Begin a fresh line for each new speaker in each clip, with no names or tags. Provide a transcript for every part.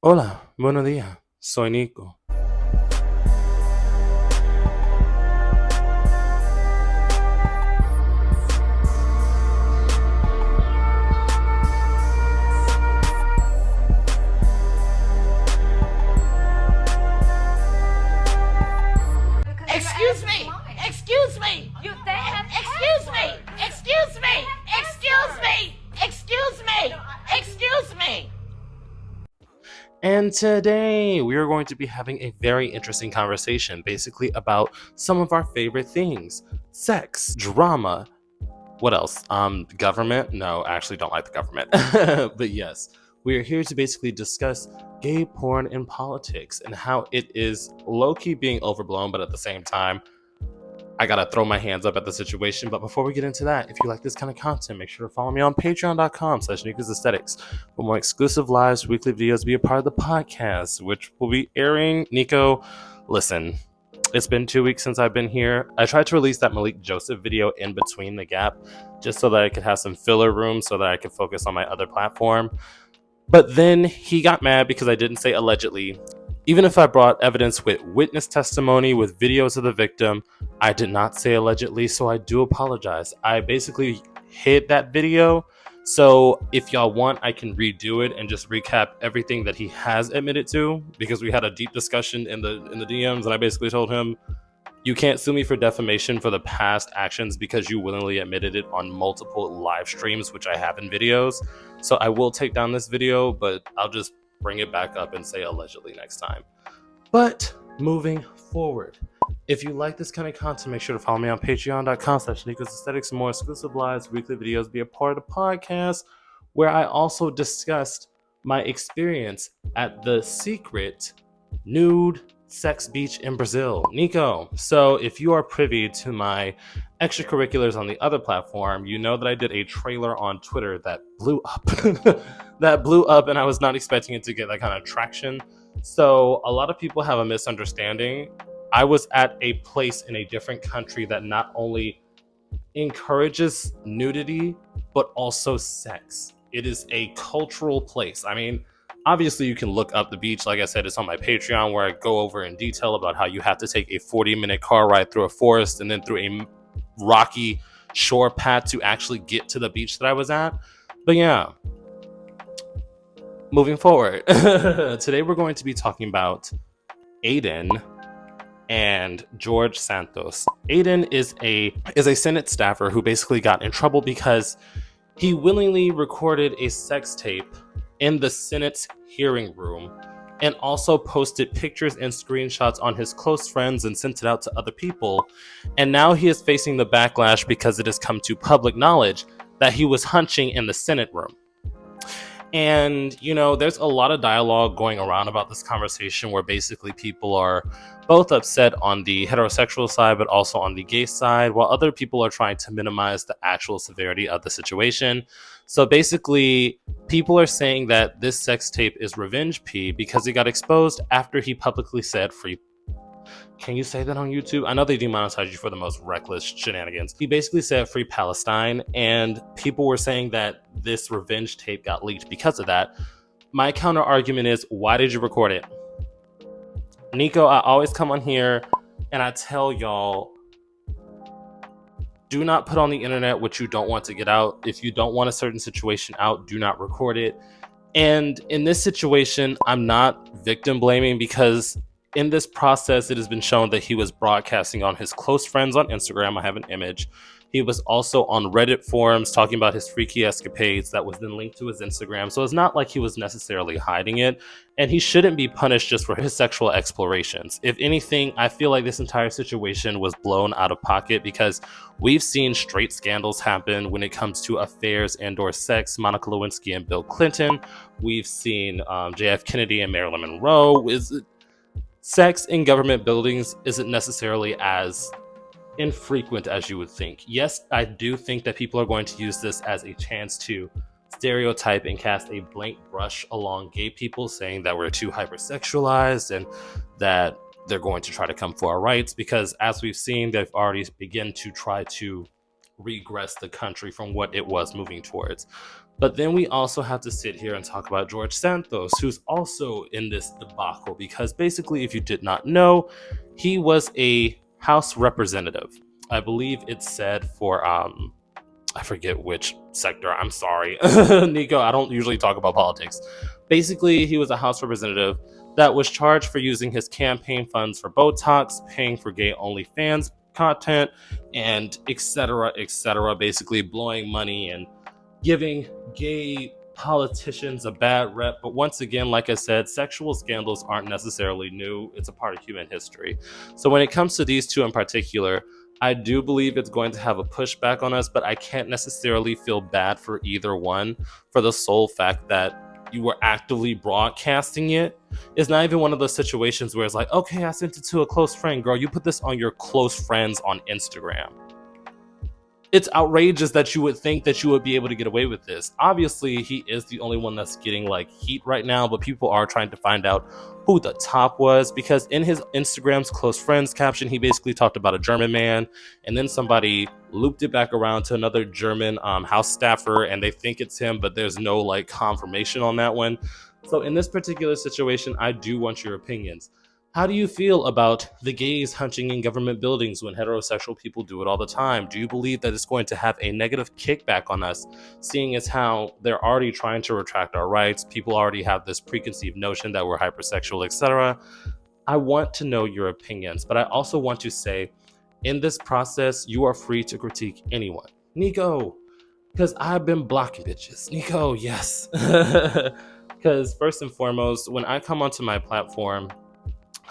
Hola, buenos días. Soy Nico.
Excuse me! Excuse me! Excuse me! Excuse me! Excuse me! Excuse me! Excuse me!
And today we are going to be having a very interesting conversation, basically about some of our favorite things: sex, drama. What else? Government? No, I actually don't like the government. But yes, we are here to basically discuss gay porn in politics and how it is low-key being overblown, but at the same time, I gotta throw my hands up at the situation. But before we get into that, if you like this kind of content, make sure to follow me on patreon.com/Nicosaesthetics for more exclusive lives, weekly videos, be a part of the podcast, which will be airing. Nico, listen, it's been 2 weeks since I've been here. I tried to release that Malik Joseph video in between the gap, just so that I could have some filler room so that I could focus on my other platform. But then he got mad because I didn't say allegedly. Even if I brought evidence with witness testimony, with videos of the victim, I did not say allegedly, so I do apologize. I basically hid that video, so if y'all want, I can redo it and just recap everything that he has admitted to, because we had a deep discussion in the DMs, and I basically told him, you can't sue me for defamation for the past actions because you willingly admitted it on multiple live streams, which I have in videos. So I will take down this video, but I'll just bring it back up and say allegedly next time. But moving forward, if you like this kind of content, make sure to follow me on patreon.com/Nicosaesthetics for more exclusive lives, weekly videos, be a part of the podcast, where I also discussed my experience at the secret nude sex beach in Brazil. Nico, so if you are privy to my extracurriculars on the other platform, you know that I did a trailer on Twitter that blew up. That blew up, and I was not expecting it to get that kind of traction. So a lot of people have a misunderstanding. I was at a place in a different country that not only encourages nudity, but also sex. It is a cultural place. I mean, obviously you can look up the beach. Like I said, it's on my Patreon, where I go over in detail about how you have to take a 40-minute car ride through a forest and then through a rocky shore path to actually get to the beach that I was at. But yeah, moving forward, today we're going to be talking about Aiden and George Santos. Aiden is a Senate staffer who basically got in trouble because he willingly recorded a sex tape in the Senate's hearing room and also posted pictures and screenshots on his close friends and sent it out to other people. And now he is facing the backlash because it has come to public knowledge that he was hunching in the Senate room. And, you know, there's a lot of dialogue going around about this conversation where basically people are both upset on the heterosexual side, but also on the gay side, while other people are trying to minimize the actual severity of the situation. So basically, people are saying that this sex tape is revenge pee because it got exposed after he publicly said free. Can you say that on YouTube? I know they demonetize you for the most reckless shenanigans. He basically said free Palestine, and people were saying that this revenge tape got leaked because of that. My counter argument is, why did you record it? Nico, I always come on here and I tell y'all, do not put on the internet what you don't want to get out. If you don't want a certain situation out, do not record it. And in this situation, I'm not victim blaming because in this process, it has been shown that he was broadcasting on his close friends on Instagram. I have an image. He was also on Reddit forums talking about his freaky escapades that was then linked to his Instagram. So it's not like he was necessarily hiding it. And he shouldn't be punished just for his sexual explorations. If anything, I feel like this entire situation was blown out of pocket because we've seen straight scandals happen when it comes to affairs and or sex. Monica Lewinsky and Bill Clinton. We've seen JF Kennedy and Marilyn Monroe. Sex in government buildings isn't necessarily as infrequent as you would think. Yes, I do think that people are going to use this as a chance to stereotype and cast a blank brush along gay people, saying that we're too hypersexualized and that they're going to try to come for our rights, because as we've seen, they've already begun to try to regress the country from what it was moving towards. But then we also have to sit here and talk about George Santos, who's also in this debacle, because basically, if you did not know, he was a House representative. I believe it said for I forget which sector. I'm sorry, Nico. I don't usually talk about politics. Basically, he was a House representative that was charged for using his campaign funds for Botox, paying for gay OnlyFans content, and etc. etc. Basically, blowing money and giving gay politicians a bad rep. But once again, like I said, sexual scandals aren't necessarily new. It's a part of human history. So when it comes to these two in particular, I do believe it's going to have a pushback on us, but I can't necessarily feel bad for either one, for the sole fact that you were actively broadcasting it. It's not even one of those situations where it's like, okay, I sent it to a close friend. Girl, you put this on your close friends on Instagram. It's outrageous that you would think that you would be able to get away with this. Obviously, he is the only one that's getting like heat right now, but people are trying to find out who the top was, because in his Instagram's close friends caption, he basically talked about a German man, and then somebody looped it back around to another German house staffer, and they think it's him, but there's no like confirmation on that one. So in this particular situation, I do want your opinions. How do you feel about the gays hunting in government buildings when heterosexual people do it all the time? Do you believe that it's going to have a negative kickback on us, seeing as how they're already trying to retract our rights? People already have this preconceived notion that we're hypersexual, etc. I want to know your opinions, but I also want to say, in this process, you are free to critique anyone. Nico, because I've been blocking bitches. Nico, yes. Because first and foremost, when I come onto my platform,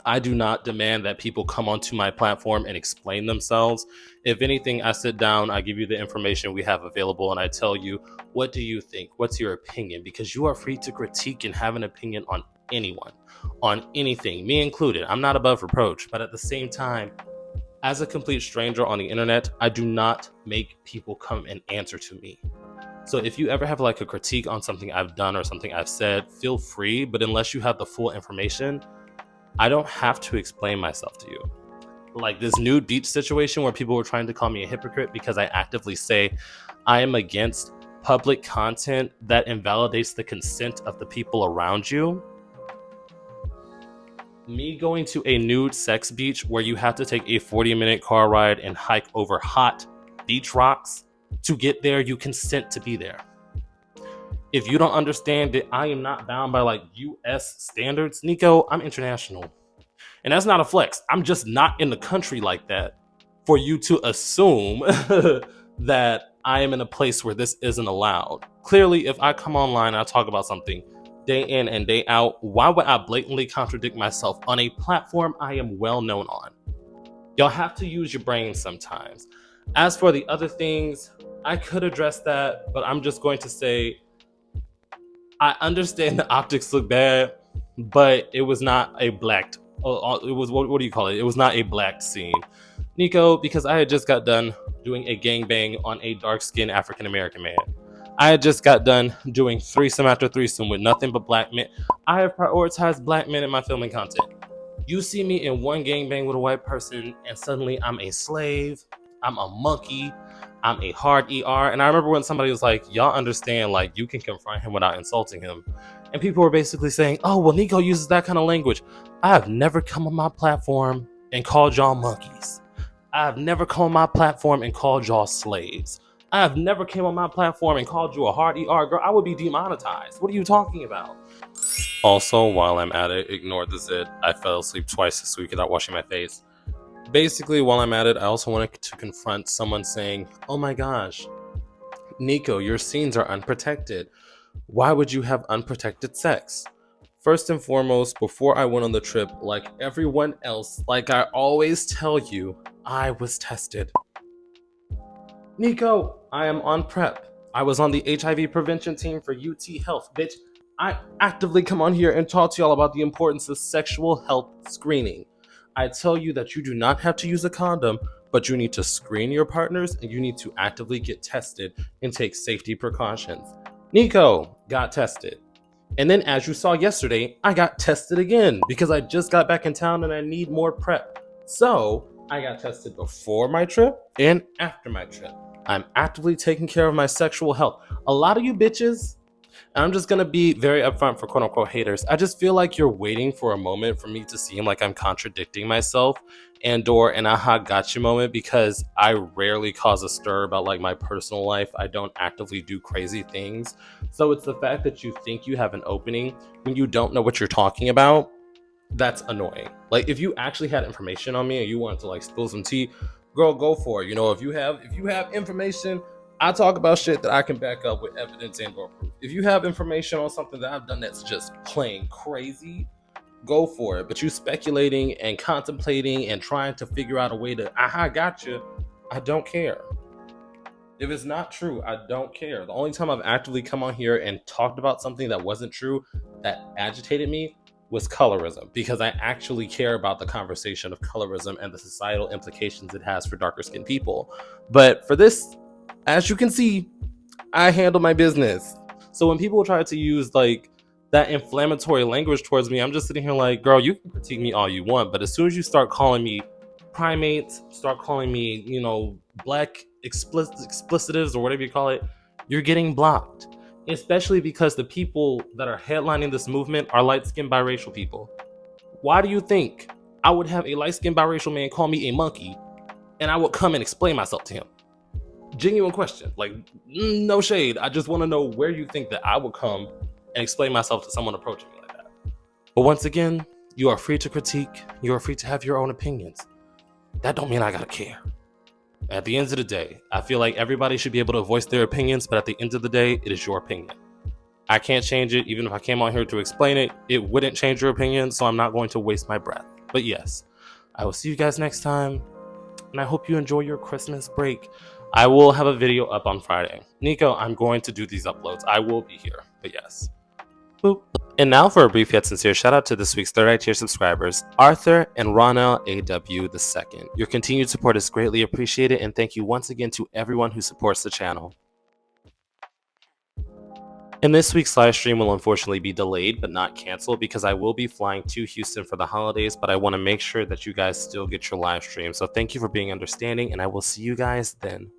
I do not demand that people come onto my platform and explain themselves. If anything, I sit down, I give you the information we have available, and I tell you, what do you think? What's your opinion? Because you are free to critique and have an opinion on anyone, on anything, me included. I'm not above reproach, but at the same time, as a complete stranger on the internet, I do not make people come and answer to me. So if you ever have like a critique on something I've done or something I've said, feel free, but unless you have the full information, I don't have to explain myself to you. Like this nude beach situation where people were trying to call me a hypocrite because I actively say I am against public content that invalidates the consent of the people around you. Me going to a nude sex beach where you have to take a 40-minute car ride and hike over hot beach rocks to get there, you consent to be there. If you don't understand that I am not bound by like US standards, Nico, I'm international. And that's not a flex. I'm just not in the country like that for you to assume that I am in a place where this isn't allowed. Clearly, if I come online and I talk about something day in and day out, why would I blatantly contradict myself on a platform I am well known on? Y'all have to use your brain sometimes. As for the other things, I could address that, but I'm just going to say, I understand the optics look bad, but it was not a blacked. It was what do you call it? It was not a blacked scene, Nico, because I had just got done doing a gangbang on a dark-skinned African American man. I had just got done doing threesome after threesome with nothing but black men. I have prioritized black men in my filming content. You see me in one gangbang with a white person, and suddenly I'm a slave. I'm a monkey. I'm a hard ER. And I remember when somebody was like, y'all understand, like, you can confront him without insulting him. And people were basically saying, oh, well, Nico uses that kind of language. I have never come on my platform and called y'all monkeys. I have never come on my platform and called y'all slaves. I have never came on my platform and called you a hard ER. Girl, I would be demonetized. What are you talking about? Also, while I'm at it, ignore the zit. I fell asleep twice this week without washing my face. Basically, while I'm at it, I also wanted to confront someone saying, oh my gosh, Nico, your scenes are unprotected. Why would you have unprotected sex? First and foremost, before I went on the trip, like everyone else, like I always tell you, I was tested. Nico, I am on PrEP. I was on the HIV prevention team for UT Health, bitch. I actively come on here and talk to y'all about the importance of sexual health screening. I tell you that you do not have to use a condom, but you need to screen your partners and you need to actively get tested and take safety precautions. Nico got tested. And then as you saw yesterday, I got tested again because I just got back in town and I need more PrEP. So I got tested before my trip and after my trip. I'm actively taking care of my sexual health. A lot of you bitches, and I'm just gonna be very upfront for quote unquote haters. I just feel like you're waiting for a moment for me to seem like I'm contradicting myself and/or an aha gotcha moment, because I rarely cause a stir about like my personal life. I don't actively do crazy things. So it's the fact that you think you have an opening when you don't know what you're talking about. That's annoying. Like if you actually had information on me and you wanted to like spill some tea, girl, go for it. You know, if you have information, I talk about shit that I can back up with evidence and or proof. If you have information on something that I've done that's just plain crazy, go for it. But you speculating and contemplating and trying to figure out a way to aha gotcha, I don't care. If it's not true, I don't care. The only time I've actively come on here and talked about something that wasn't true that agitated me was colorism, because I actually care about the conversation of colorism and the societal implications it has for darker skinned people. But for this, as you can see, I handle my business. So when people try to use like that inflammatory language towards me, I'm just sitting here like, girl, you can critique me all you want, but as soon as you start calling me primates, start calling me, black explicitives or whatever you call it, you're getting blocked. Especially because the people that are headlining this movement are light-skinned biracial people. Why do you think I would have a light-skinned biracial man call me a monkey and I would come and explain myself to him? Genuine question. Like, no shade. I just want to know where you think that I would come and explain myself to someone approaching me like that. But once again, you are free to critique. You are free to have your own opinions. That don't mean I gotta care. At the end of the day, I feel like everybody should be able to voice their opinions, but at the end of the day, it is your opinion. I can't change it. Even if I came on here to explain it, it wouldn't change your opinion, so I'm not going to waste my breath. But yes, I will see you guys next time, and I hope you enjoy your Christmas break. I will have a video up on Friday. Nico, I'm going to do these uploads. I will be here, but yes. Boop. And now for a brief yet sincere shout out to this week's third eye tier subscribers, Arthur and Ronell AW II. Your continued support is greatly appreciated, and thank you once again to everyone who supports the channel. And this week's live stream will unfortunately be delayed but not canceled, because I will be flying to Houston for the holidays, but I want to make sure that you guys still get your live stream. So thank you for being understanding, and I will see you guys then.